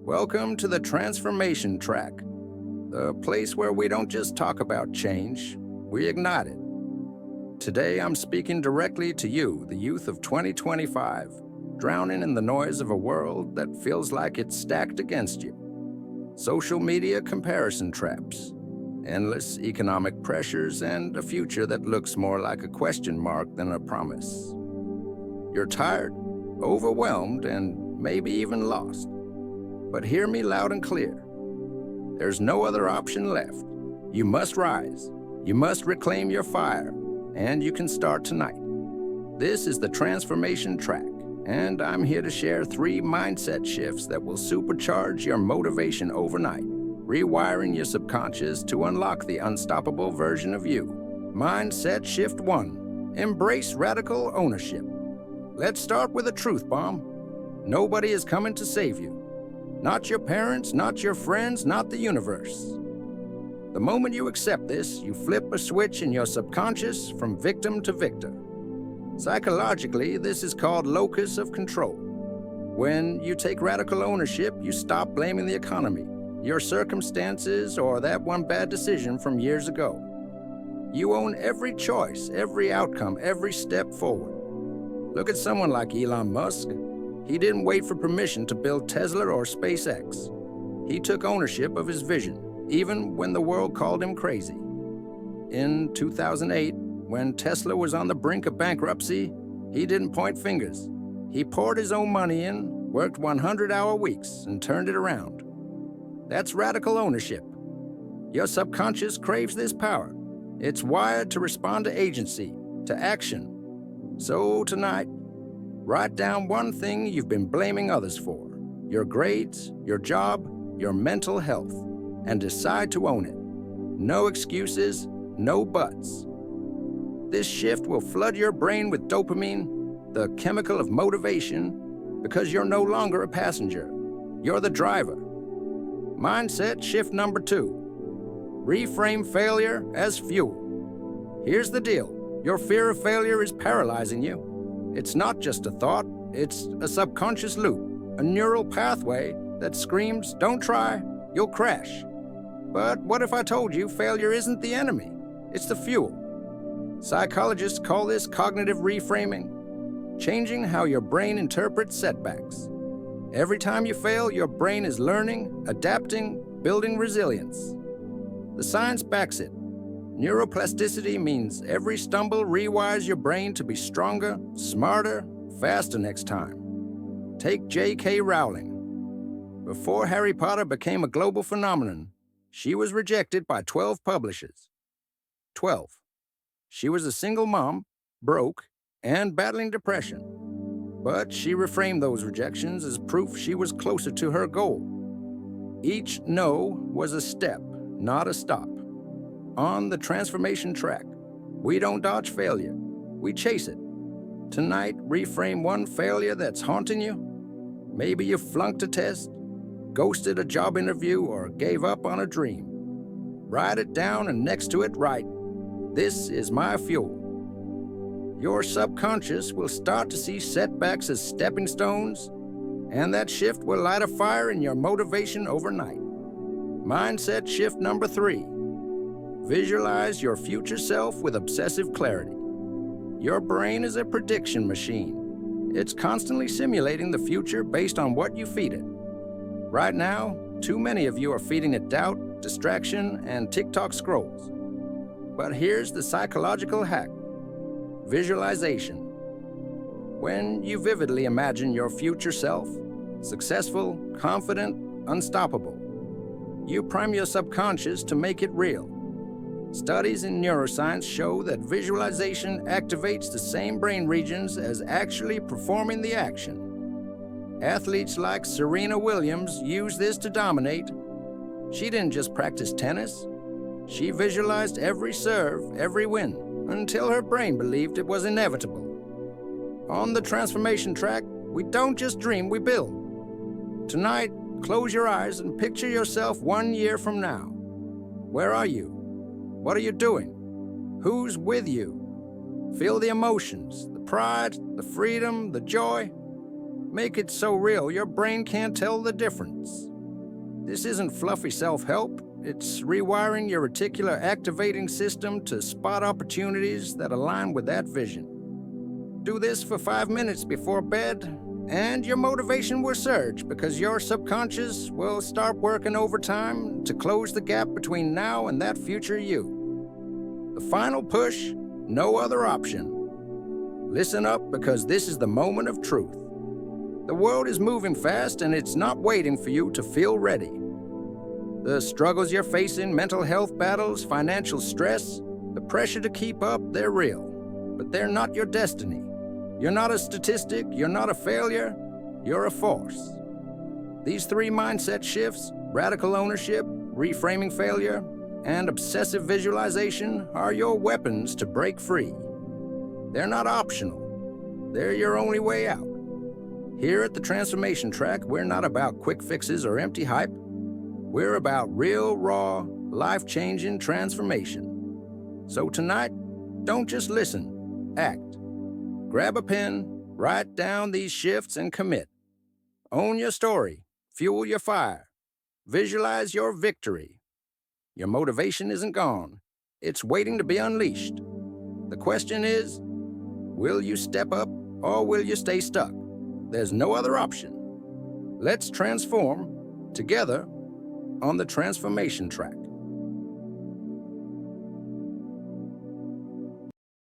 Welcome to the Transformation Track, the place where we don't just talk about change, we ignite it. Today I'm speaking directly to you, the youth of 2025, drowning in the noise of a world that feels like it's stacked against you. Social media comparison traps, endless economic pressures, and a future that looks more like a question mark than a promise. You're tired, overwhelmed, and maybe even lost. But hear me loud and clear. There's no other option left. You must rise. You must reclaim your fire. And you can start tonight. This is the Transformation Track, and I'm here to share 3 mindset shifts that will supercharge your motivation overnight, rewiring your subconscious to unlock the unstoppable version of you. Mindset Shift 1. Embrace radical ownership. Let's start with a truth bomb. Nobody is coming to save you. Not your parents, not your friends, not the universe. The moment you accept this, you flip a switch in your subconscious from victim to victor. Psychologically, this is called locus of control. When you take radical ownership, you stop blaming the economy, your circumstances, or that one bad decision from years ago. You own every choice, every outcome, every step forward. Look at someone like Elon Musk. He didn't wait for permission to build Tesla or SpaceX. He took ownership of his vision, even when the world called him crazy. In 2008, when Tesla was on the brink of bankruptcy, he didn't point fingers. He poured his own money in, worked 100-hour weeks, and turned it around. That's radical ownership. Your subconscious craves this power. It's wired to respond to agency, to action. So tonight, write down one thing you've been blaming others for, your grades, your job, your mental health, and decide to own it. No excuses, no buts. This shift will flood your brain with dopamine, the chemical of motivation, because you're no longer a passenger. You're the driver. Mindset shift number 2. Reframe failure as fuel. Here's the deal. Your fear of failure is paralyzing you. It's not just a thought, it's a subconscious loop, a neural pathway that screams, don't try, you'll crash. But what if I told you failure isn't the enemy? It's the fuel. Psychologists call this cognitive reframing, changing how your brain interprets setbacks. Every time you fail, your brain is learning, adapting, building resilience. The science backs it. Neuroplasticity means every stumble rewires your brain to be stronger, smarter, faster next time. Take J.K. Rowling. Before Harry Potter became a global phenomenon, she was rejected by 12 publishers. 12. She was a single mom, broke, and battling depression. But she reframed those rejections as proof she was closer to her goal. Each no was a step, not a stop. On the transformation track, we don't dodge failure, we chase it. Tonight, reframe one failure that's haunting you. Maybe you flunked a test, ghosted a job interview, or gave up on a dream. Write it down and next to it write, "This is my fuel." Your subconscious will start to see setbacks as stepping stones, and that shift will light a fire in your motivation overnight. Mindset shift number 3. Visualize your future self with obsessive clarity. Your brain is a prediction machine. It's constantly simulating the future based on what you feed it. Right now, too many of you are feeding it doubt, distraction, and TikTok scrolls. But here's the psychological hack. Visualization. When you vividly imagine your future self, successful, confident, unstoppable, you prime your subconscious to make it real. Studies in neuroscience show that visualization activates the same brain regions as actually performing the action. Athletes like Serena Williams use this to dominate. She didn't just practice tennis. She visualized every serve, every win, until her brain believed it was inevitable. On the transformation track, we don't just dream, we build. Tonight, close your eyes and picture yourself 1 year from now. Where are you? What are you doing? Who's with you? Feel the emotions, the pride, the freedom, the joy. Make it so real your brain can't tell the difference. This isn't fluffy self-help. It's rewiring your reticular activating system to spot opportunities that align with that vision. Do this for 5 minutes before bed, and your motivation will surge because your subconscious will start working overtime to close the gap between now and that future you. The final push, no other option. Listen up, because this is the moment of truth. The world is moving fast, and it's not waiting for you to feel ready. The struggles you're facing, mental health battles, financial stress, the pressure to keep up, they're real. But they're not your destiny. You're not a statistic, you're not a failure, you're a force. These 3 mindset shifts, radical ownership, reframing failure, and obsessive visualization are your weapons to break free. They're not optional. They're your only way out. Here at the Transformation Track, we're not about quick fixes or empty hype. We're about real, raw, life-changing transformation. So tonight, don't just listen, act. Grab a pen, write down these shifts, and commit. Own your story, fuel your fire, visualize your victory. Your motivation isn't gone. It's waiting to be unleashed. The question is, will you step up or will you stay stuck? There's no other option. Let's transform together on the Transformation Track.